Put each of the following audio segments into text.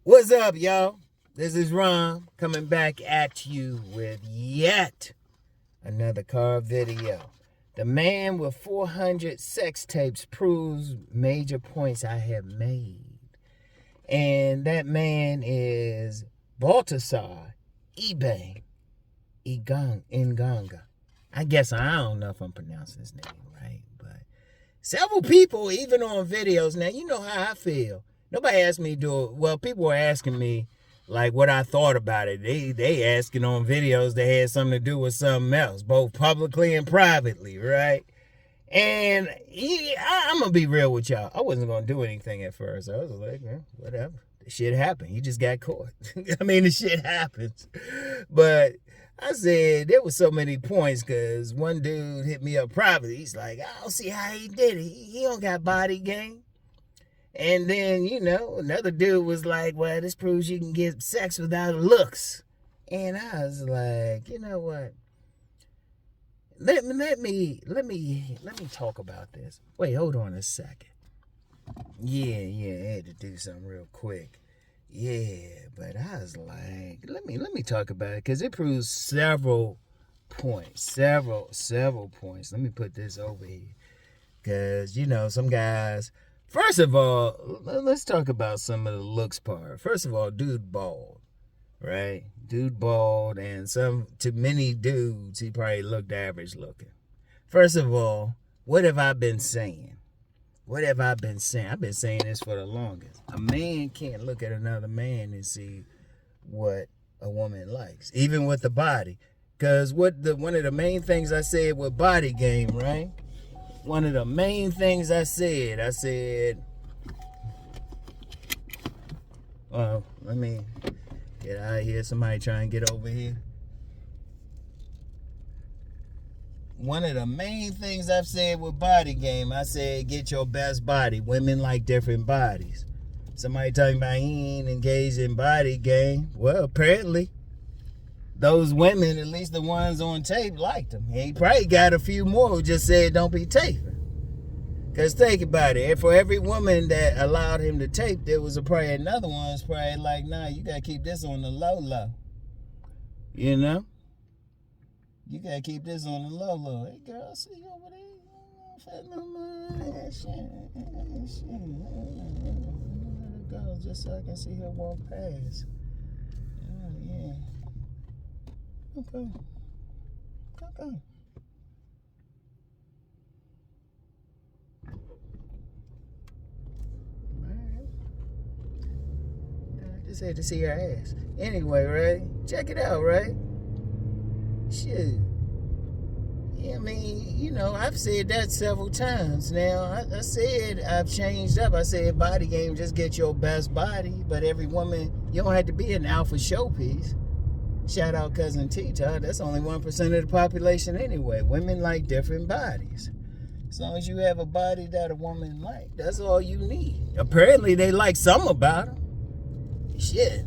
What's up, y'all? This is Rom coming back at you with yet another car video. The man with 400 sex tapes proves major points I have made. And that man is Baltasar eBay Nganga. I guess I don't know if I'm pronouncing his name right, but several people, even on videos, now you know how I feel. Nobody asked me to do it. Well, people were asking me like what I thought about it. They asking on videos that had something to do with something else, both publicly and privately, right? And I'm gonna be real with y'all. I wasn't gonna do anything at first. I was like, whatever. The shit happened. You just got caught. I mean, the shit happens. But I said there was so many points because one dude hit me up privately. He's like, I don't see how he did it. He don't got body game. And then, another dude was like, well, this proves you can get sex without looks. And I was like, you know what? Let me talk about this. Wait, hold on a second. Yeah, I had to do something real quick. Yeah, but I was like, let me talk about it because it proves several points. Several points. Let me put this over here. Because, some guys... First of all, let's talk about some of the looks part. First of all, dude bald, right? Dude bald, and to many dudes, he probably looked average looking. First of all, what have I been saying? I've been saying this for the longest. A man can't look at another man and see what a woman likes, even with the body. Because one of the main things I said with body game, right? One of the main things I said, let me get out of here. Somebody trying to get over here. One of the main things I've said with body game, I said get your best body. Women like different bodies. Somebody talking about he ain't engaged in body game. Well, apparently, those women, at least the ones on tape, liked him. He probably got a few more who just said don't be taping. Because think about it. For every woman that allowed him to tape, there was probably another one that's probably like, nah, you got to keep this on the low. You know? You got to keep this on the low. Hey, girl, I see you over there. Let her go just so I can see her walk past. Oh, yeah. Okay. Alright. I just had to see her ass. Anyway, right? Check it out, right? Shit. Yeah, I mean, I've said that several times. Now, I said I've changed up. I said body game, just get your best body. But every woman, you don't have to be an alpha showpiece. Shout out Cousin T-Todd. That's only 1% of the population anyway. Women like different bodies. As long as you have a body that a woman like, that's all you need. Apparently, they like something about him. Shit.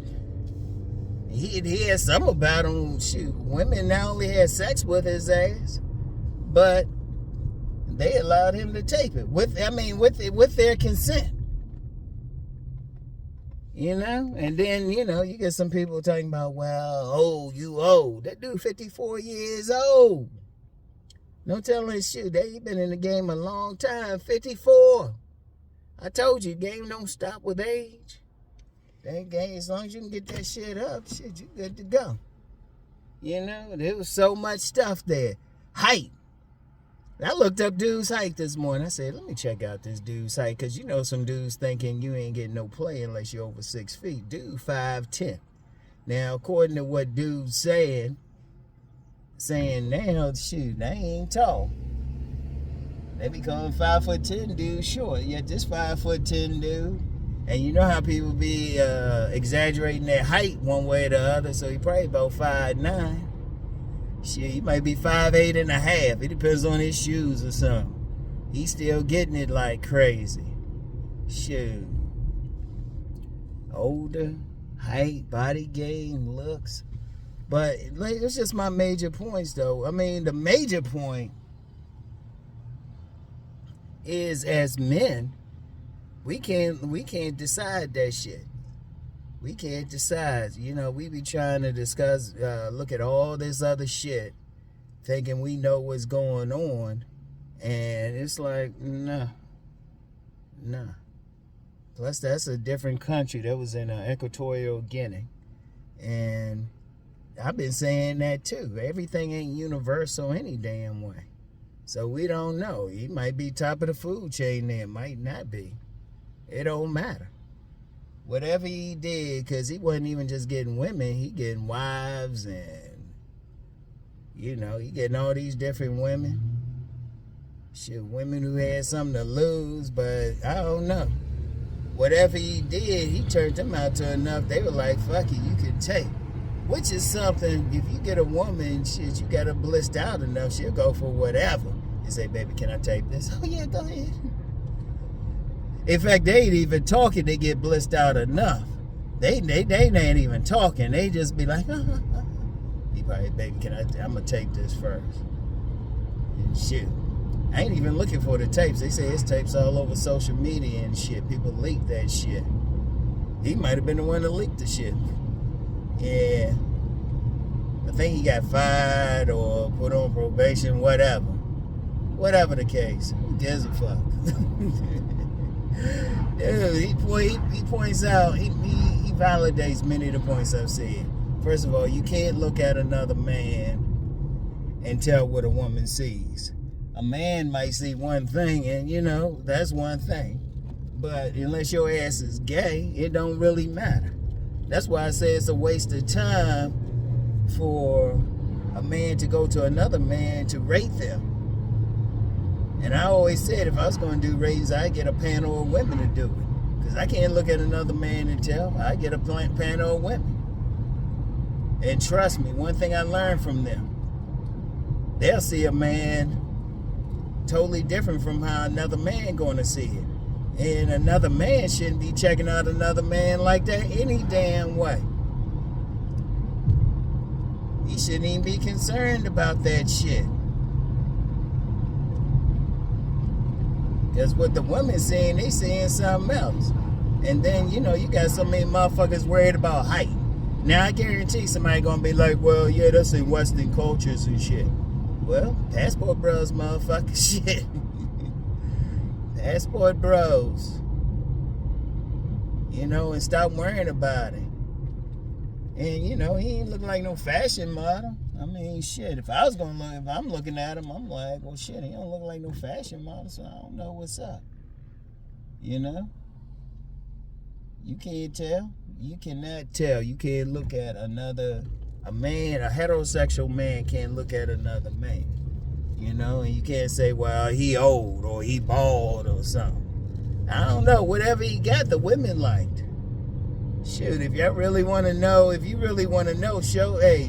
He had something about him. Shoot. Women not only had sex with his ass, but they allowed him to tape it. With their consent. And then, you get some people talking about, well, you old. That dude 54 years old. No telling his shoot. He been in the game a long time. 54. I told you, game don't stop with age. That game, as long as you can get that shit up, shit, you good to go. There was so much stuff there. Height. I looked up dude's height this morning. I said, let me check out this dude's height. Because some dudes thinking you ain't getting no play unless you're over 6 feet. Dude, 5'10". Now, according to what dude's saying now, shoot, they ain't tall. They be calling 5'10" dude short. Yeah, just 5'10" dude. And you know how people be exaggerating their height one way or the other. So he probably about 5'9". Shit, he might be 5'8" and a half. It depends on his shoes or something. He's still getting it like crazy. Shoot. Older, height, body game, looks. But it's just my major points, though. I mean, the major point is, as men, we can't decide that shit. We can't decide. You know, we be trying to discuss, look at all this other shit, thinking we know what's going on. And it's like, nah. Plus, that's a different country. That was in Equatorial Guinea. And I've been saying that too. Everything ain't universal any damn way. So we don't know. He might be top of the food chain there. Might not be. It don't matter. Whatever he did, because he wasn't even just getting women. He getting wives and, you know, he getting all these different women. Shit, women who had something to lose, but I don't know. Whatever he did, he turned them out to enough. They were like, fuck it, you can take. Which is something, if you get a woman, shit, you got her blissed out enough, she'll go for whatever. You say, baby, can I tape this? Oh, yeah, go ahead. In fact, they ain't even talking, they get blissed out enough. They ain't even talking. They just be like, He probably, baby, I'm going to tape this first. And shit. I ain't even looking for the tapes. They say it's tapes all over social media and shit. People leak that shit. He might have been the one that leaked the shit. Yeah. I think he got fired or put on probation, whatever. Whatever the case. Who gives a fuck? Dude, he points out, he validates many of the points I've said. First of all, you can't look at another man and tell what a woman sees. A man might see one thing, and you know, that's one thing. But unless your ass is gay, it don't really matter. That's why I say it's a waste of time for a man to go to another man to rate them. And I always said if I was going to do ratings, I'd get a panel of women to do it. Because I can't look at another man and tell. I get a panel of women. And trust me, one thing I learned from them, they'll see a man totally different from how another man going to see it. And another man shouldn't be checking out another man like that any damn way. He shouldn't even be concerned about that shit. Because what the women seeing, they seeing something else. And then, you know, you got so many motherfuckers worried about height. Now, I guarantee somebody going to be like, well, yeah, that's in Western cultures and shit. Well, passport bros, motherfucker, shit. Passport bros. You know, and stop worrying about it. And, you know, he ain't looking like no fashion model. I mean, shit, if I'm looking at him, I'm like, well, shit, he don't look like no fashion model, so I don't know what's up. You know? You can't tell. You cannot tell. You can't look at a heterosexual man can't look at another man, you know, and you can't say, well, he old or he bald or something. I don't know, whatever he got, the women liked. Shoot, if you really want to know,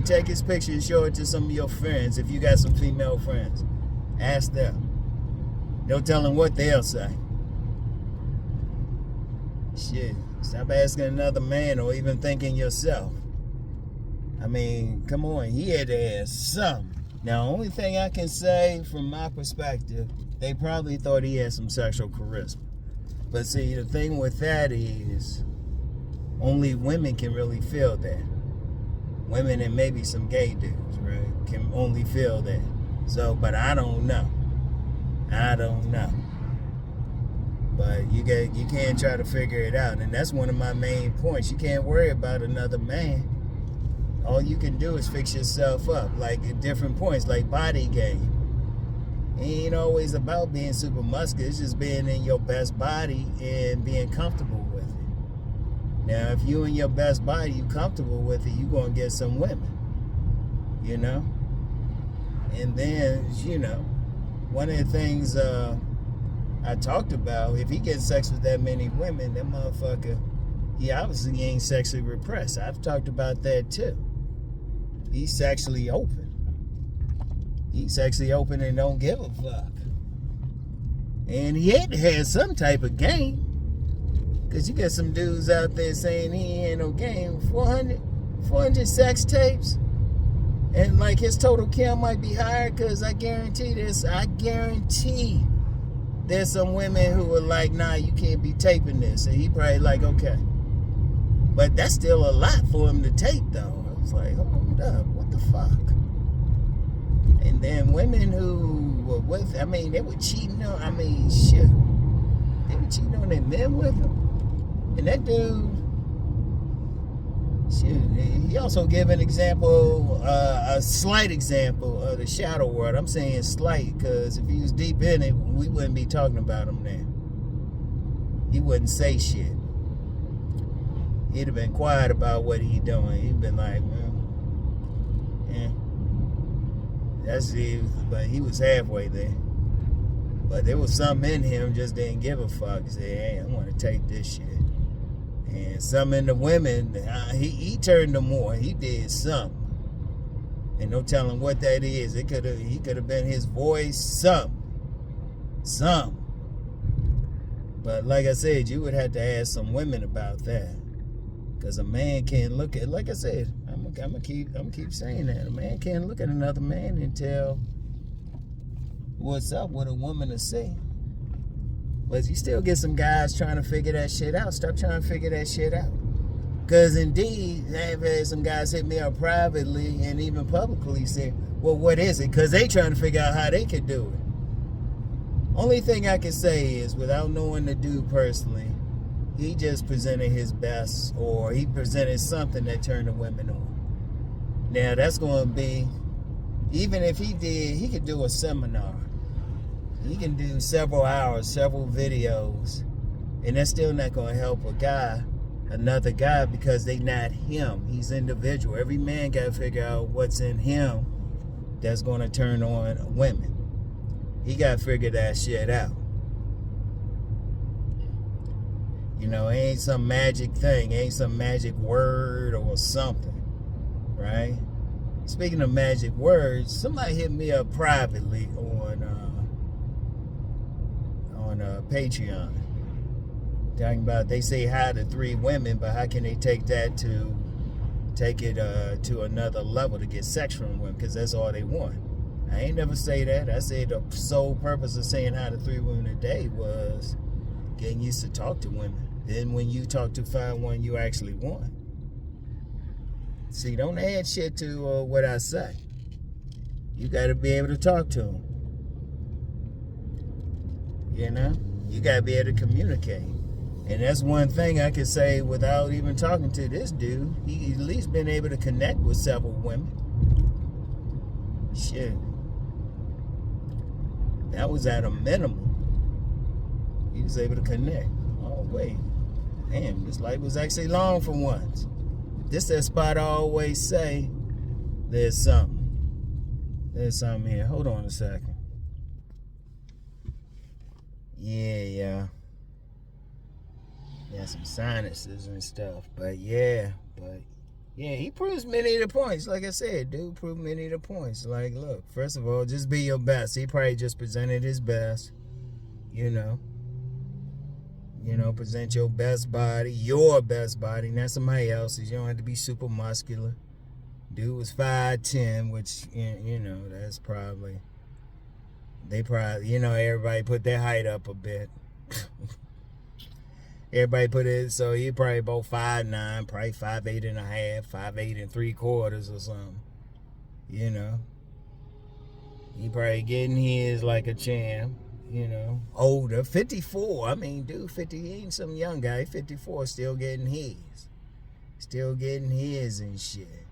take his picture and show it to some of your friends. If you got some female friends, ask them. Don't tell them what they'll say. Shit, stop asking another man or even thinking yourself. I mean, come on, he had to ask something. Now, the only thing I can say from my perspective, they probably thought he had some sexual charisma. But see, the thing with that is, only women can really feel that. Women and maybe some gay dudes, right, can only feel that. So, but I don't know. But you can't try to figure it out. And that's one of my main points. You can't worry about another man. All you can do is fix yourself up, like at different points, like body game. It ain't always about being super muscular. It's just being in your best body and being comfortable with it. Now, if you in your best body, you comfortable with it, you gonna get some women, you know? And then, you know, one of the things I talked about, if he gets sex with that many women, that motherfucker, he obviously ain't sexually repressed. I've talked about that too. He's sexually open. He's sexually open and don't give a fuck. And he had to have some type of game. Because you got some dudes out there saying he ain't no game. 400 sex tapes. And like his total count might be higher because I guarantee there's some women who are like, nah, you can't be taping this. And he probably like, okay. But that's still a lot for him to take, though. I was like, hold up, what the fuck? And then women who were with, I mean, they were cheating on, I mean, shit. They were cheating on their men with him. And that dude, shit, he also gave an example, a slight example of the shadow world. I'm saying slight because if he was deep in it, we wouldn't be talking about him now. He wouldn't say shit. He'd have been quiet about what he doing. He'd been like, that's it. But he was halfway there. But there was something in him just didn't give a fuck. He said, hey, I want to take this shit. And some in the women, he turned them more. He did something. And no telling what that is. He could have been his voice, something. But like I said, you would have to ask some women about that. Because a man can't look at, like I said, I'm gonna keep saying that. A man can't look at another man and tell what's up with a woman to say. But you still get some guys trying to figure that shit out. Stop trying to figure that shit out. Because indeed, I've had some guys hit me up privately and even publicly say, well, what is it? Because they trying to figure out how they could do it. Only thing I can say is, without knowing the dude personally, he just presented his best, or he presented something that turned the women on. Now, that's going to be, even if he did, he could do a seminar. He can do several hours, several videos, and that's still not going to help another guy, because they not him. He's individual. Every man got to figure out what's in him that's going to turn on women. He got to figure that shit out. You know, it ain't some magic thing. It ain't some magic word or something, right? Speaking of magic words, somebody hit me up privately on Patreon, talking about, they say hi to 3 women, but how can they take it to another level to get sex from women? Because that's all they want. I ain't never say that. I said the sole purpose of saying hi to 3 women a day was getting used to talk to women. Then when you talk to find one you actually want. See, don't add shit to what I say. You got to be able to talk to them. You know? You got to be able to communicate. And that's one thing I can say without even talking to this dude. He at least been able to connect with several women. Shit. That was at a minimum. He was able to connect. Oh, wait. Damn, this life was actually long for once. This that spot I always say, there's something. There's something here. Hold on a second. Yeah. Some sinuses and stuff. But yeah, he proves many of the points. Like I said, dude proved many of the points. Like, look, first of all, just be your best. He probably just presented his best, you know. Present your best body, not somebody else's. You don't have to be super muscular. Dude was 5'10", which, that's probably, everybody put their height up a bit. Everybody put it, so he probably about 5'9", probably 5'8 and a half, 5'8 and 3/4 or something. He probably getting his like a champ. Older, 54. I mean, dude, 50, he ain't some young guy. 54, still getting his. Still getting his and shit.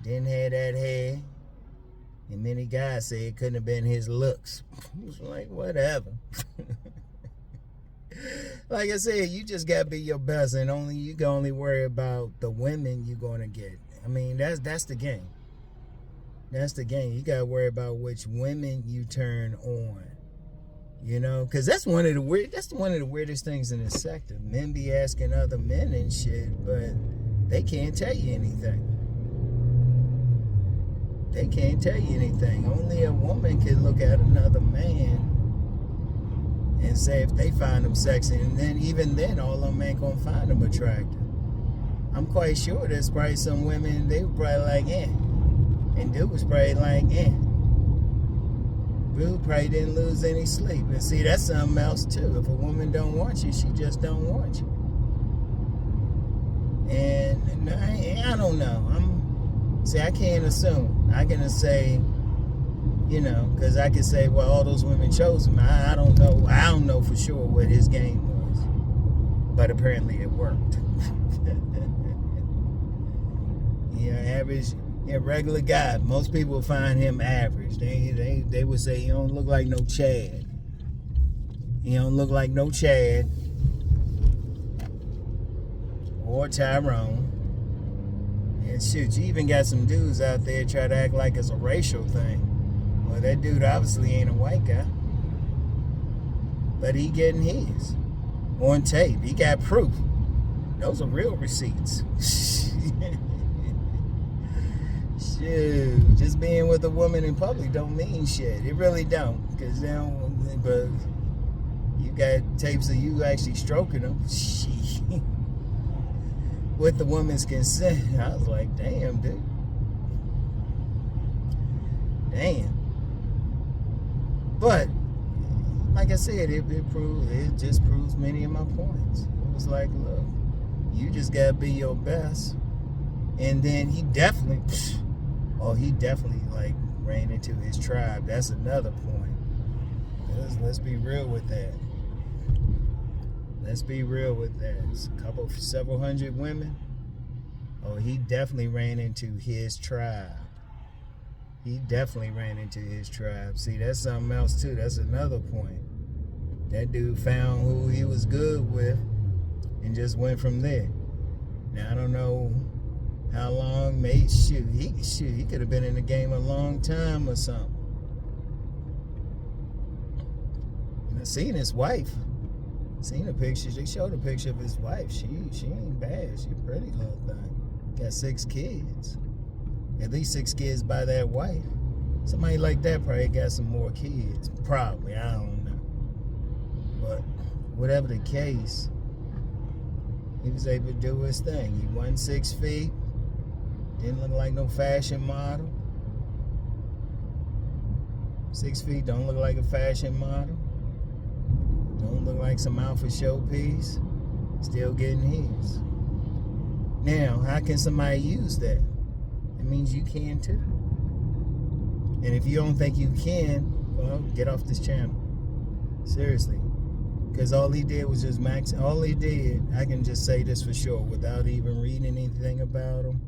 Didn't have that hair. And many guys say it couldn't have been his looks. It's like, whatever. Like I said, you just gotta be your best, and you can only worry about the women you're gonna get. I mean, that's the game. That's the game. You gotta worry about which women you turn on. Because that's one of the weirdest things in this sector. Men be asking other men and shit, but they can't tell you anything. They can't tell you anything. Only a woman can look at another man and say if they find him sexy, and then even then, all of them ain't gonna find him attractive. I'm quite sure there's probably some women, they were probably like, and dude was probably like, Dude probably didn't lose any sleep. And see, that's something else too. If a woman don't want you, she just don't want you. don't know. I can't assume. I can say, because I can say, well, all those women chose him. I don't know. I don't know for sure what his game was, but apparently it worked. Average, regular guy. Most people find him average. They would say he don't look like no Chad. He don't look like no Chad or Tyrone. And shoot, you even got some dudes out there try to act like it's a racial thing. Well, that dude obviously ain't a white guy, but he getting his on tape. He got proof. Those are real receipts. Shoot, just being with a woman in public don't mean shit. It really don't, because but you got tapes of you actually stroking them. Shit. With the woman's consent. I was like, damn, dude. Damn. But like I said, it just proves many of my points. It was like, look, you just gotta be your best. And then he definitely like ran into his tribe. That's another point. Let's be real with that. Let's be real with that. It's several hundred women. Oh, he definitely ran into his tribe. He definitely ran into his tribe. See, that's something else too. That's another point. That dude found who he was good with and just went from there. Now I don't know how long. He could have been in the game a long time or something. And I seen his wife. Seen a picture. They showed a picture of his wife. She ain't bad. She a pretty little thing. Got 6 kids. At least 6 kids by that wife. Somebody like that probably got some more kids. Probably. I don't know. But whatever the case, he was able to do his thing. He wasn't 6 feet. Didn't look like no fashion model. 6 feet don't look like a fashion model. Don't look like some alpha showpiece. Still getting his. Now, how can somebody use that? It means you can too. And if you don't think you can, well, get off this channel. Seriously. Because all he did was just all he did, I can just say this for sure, without even reading anything about him,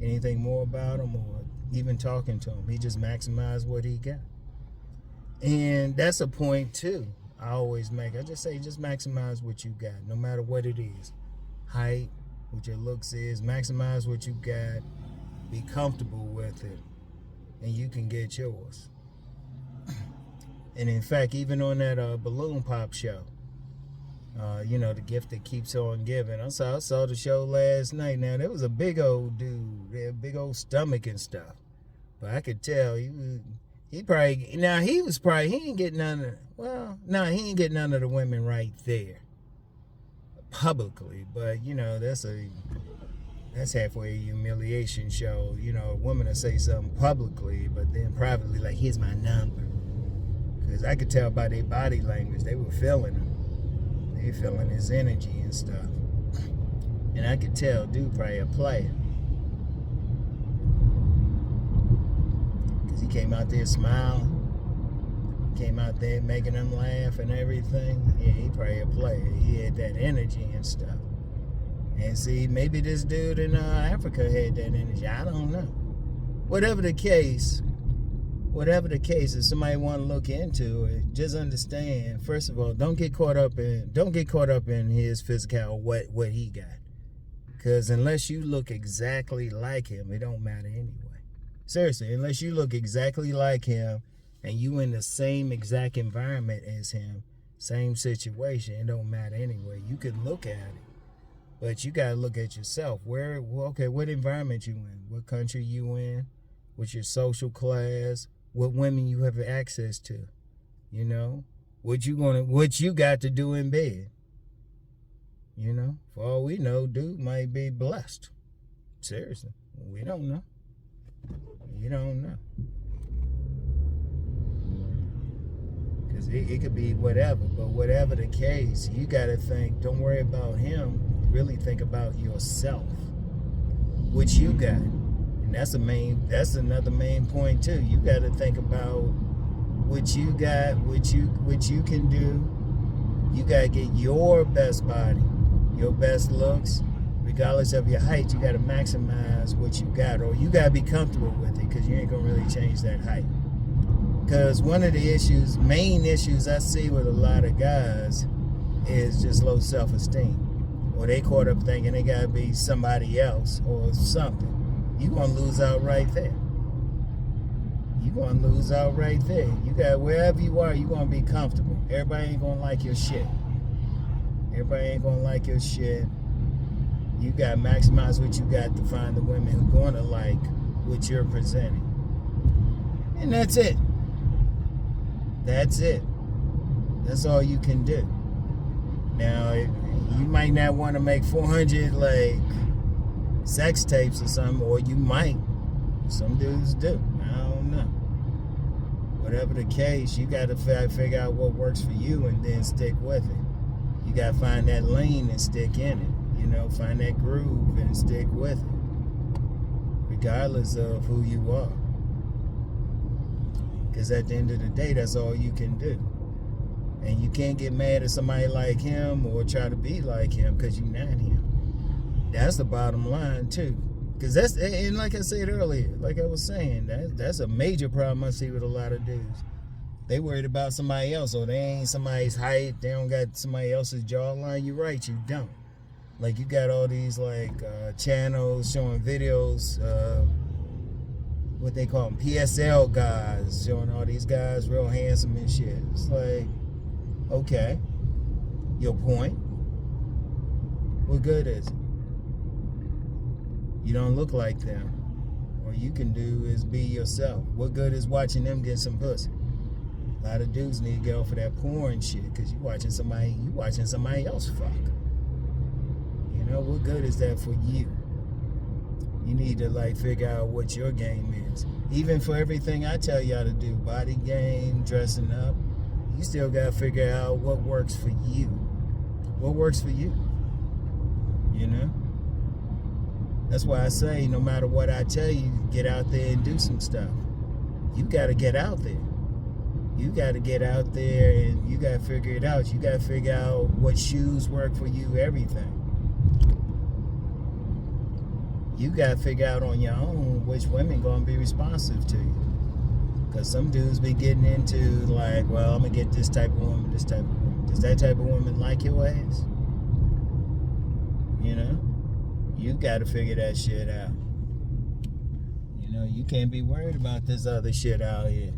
anything more about him, or even talking to him. He just maximized what he got. And that's a point too. I always make. I just say, just maximize what you got, no matter what it is. Height, what your looks is, maximize what you got. Be comfortable with it, and you can get yours. And in fact, even on that balloon pop show, the gift that keeps on giving. I saw the show last night. Now there was a big old dude, they had big old stomach and stuff, but I could tell he ain't getting none of the women right there publicly, but that's halfway a humiliation show. A woman will say something publicly, but then privately, like, here's my number. Because I could tell by their body language, they were feeling him. They feeling his energy and stuff. And I could tell, dude probably a player. Because he came out there smiling. Came out there making them laugh and everything. Yeah, he probably a player. He had that energy and stuff. And see, maybe this dude in Africa had that energy. I don't know. Whatever the case, if somebody want to look into it, just understand. First of all, don't get caught up in his physical what he got. Because unless you look exactly like him, it don't matter anyway. Seriously, unless you look exactly like him and you in the same exact environment as him, same situation, it don't matter anyway. You can look at it. But you got to look at yourself. What environment you in? What country you in? What's your social class? What women you have access to? What you got to do in bed? For all we know, dude might be blessed. Seriously. We don't know. Because it could be whatever. But whatever the case, you got to think, don't worry about him. Really think about yourself. what you got. And that's another main point too. You got to think about what you got, what you can do. You got to get your best body, your best looks. Regardless of your height, you got to maximize what you got, or you got to be comfortable with it, because you ain't going to really change that height. Because one of the main issues I see with a lot of guys is just low self-esteem. Or they caught up thinking they got to be somebody else or something. You're going to lose out right there. You're going to lose out right there. You got, wherever you are, you're going to be comfortable. Everybody ain't going to like your shit. Everybody ain't going to like your shit. You got to maximize what you got to find the women who are going to like what you're presenting. And that's it. That's it. That's all you can do. Now, you might not want to make 400 like sex tapes or something, or you might. Some dudes do. I don't know. Whatever the case, you got to figure out what works for you and then stick with it. You got to find that lane and stick in it. You know, find that groove and stick with it, regardless of who you are. Because at the end of the day, that's all you can do. And you can't get mad at somebody like him or try to be like him, because you're not him. That's the bottom line, too. Because that's, and like I said earlier, like I was saying, that's a major problem I see with a lot of dudes. They worried about somebody else, or they ain't somebody's height, they don't got somebody else's jawline. You're right, you don't. Like, you got all these, like, channels showing videos, what they call them, PSL guys, showing all these guys real handsome and shit. It's like, okay, your point? What good is it? You don't look like them. All you can do is be yourself. What good is watching them get some pussy? A lot of dudes need to get off of that porn shit, because you watching somebody else fuck. You know, what good is that for you? You need to, like, figure out what your game is. Even for everything I tell y'all to do, body game, dressing up, you still got to figure out what works for you. What works for you? You know? That's why I say, no matter what I tell you, get out there and do some stuff. You got to get out there. You got to get out there and you got to figure it out. You got to figure out what shoes work for you, everything. You got to figure out on your own which women going to be responsive to you. Because some dudes be getting into, like, well, I'm going to get this type of woman, this type of woman. Does that type of woman like your ass? You know? You got to figure that shit out. You know, you can't be worried about this other shit out here.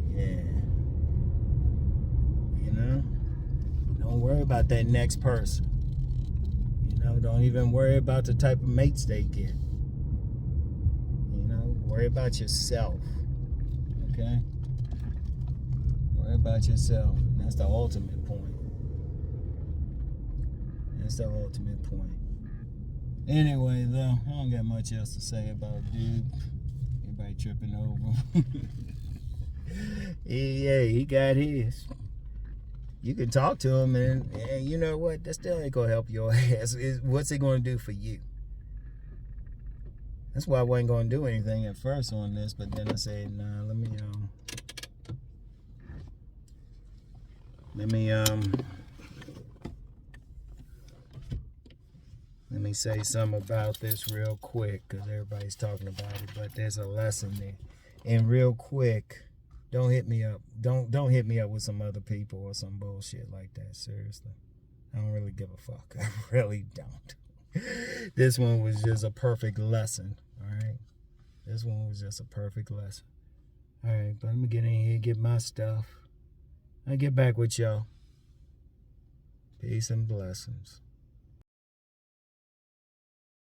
Yeah. You know? Don't worry about that next person. You know, don't even worry about the type of mates they get. You know, worry about yourself. Okay? Worry about yourself. That's the ultimate point. That's the ultimate point. Anyway, though, I don't got much else to say about dude. Everybody tripping over. Yeah, he got his. You can talk to him, and you know what? That still ain't gonna help your ass. What's it gonna do for you? That's why I wasn't gonna do anything at first on this, but then I said, nah, let me say something about this real quick, because everybody's talking about it, but there's a lesson there. And real quick, don't hit me up. Don't hit me up with some other people or some bullshit like that. Seriously. I don't really give a fuck. I really don't. This one was just a perfect lesson. Alright? This one was just a perfect lesson. Alright, but let me get in here, get my stuff. I'll get back with y'all. Peace and blessings.